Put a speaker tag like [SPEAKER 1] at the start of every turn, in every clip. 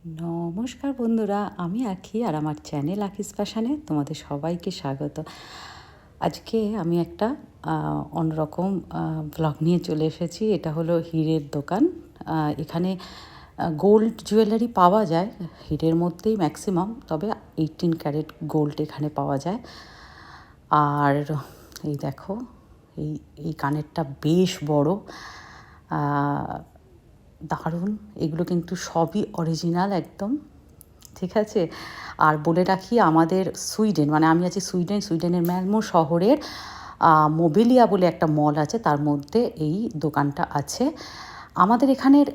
[SPEAKER 1] নমস্কার বন্ধুরা, আমি আঁখি আর আমার চ্যানেল আঁখিস ফ্যাশনে তোমাদের সবাইকে স্বাগত। আজকে আমি একটা অন্যরকম ব্লগ নিয়ে চলে এসেছি। এটা হলো হীরের দোকান। এখানে গোল্ড জুয়েলারি পাওয়া যায়, হীরের মধ্যেই ম্যাক্সিমাম, তবে 18 ক্যারেট গোল্ড এখানে পাওয়া যায়। আর এই দেখো, এই এই কানেরটা বেশ বড়, দারুণ। এগুলো কিন্তু সবই অরিজিনাল একদম, ঠিক আছে। আর বলে রাখি, আমাদের সুইডেন, মানে আমি আছি সুইডেনের ম্যালমো শহরের মোবিলিয়া বলে একটা মল আছে, তার মধ্যে এই দোকানটা আছে। আমাদের এখানের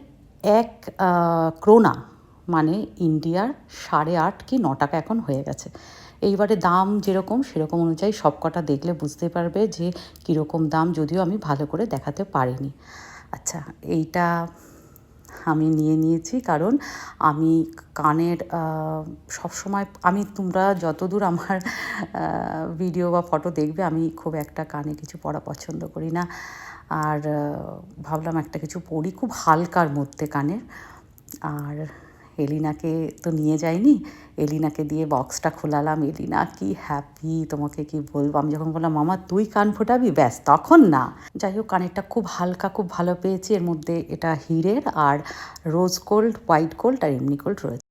[SPEAKER 1] এক ক্রোনা মানে ইন্ডিয়ার 8.5 কি 9 টাকা এখন হয়ে গেছে। এইবারে দাম যেরকম সেরকম অনুযায়ী সব কটা দেখলে বুঝতে পারবে যে কীরকম দাম, যদিও আমি ভালো করে দেখাতে পারিনি। আচ্ছা, এইটা আমি নিয়েছি কারণ আমি কানের সবসময়, তোমরা যতদূর আমার ভিডিও বা ফটো দেখবে, আমি খুব একটা কানে কিছু পরা পছন্দ করি না। আর ভাবলাম একটা কিছু পরি খুব হালকার মধ্যে কানের। আর এলিনাকে তো নিয়ে যাইনি, এলিনাকে দিয়ে বক্সটা খোলালাম। এলিনা কি হ্যাপি, তোমাকে কি বলবো। আমি যখন বললাম মামা তুই কান ফোটাবি, ব্যাস তখন না। যাই হোক, কানেরটা খুব হালকা, খুব ভালো পেয়েছি। এর মধ্যে এটা হীরের আর রোজ গোল্ড, হোয়াইট গোল্ড আর এমনি গোল্ড রয়েছে।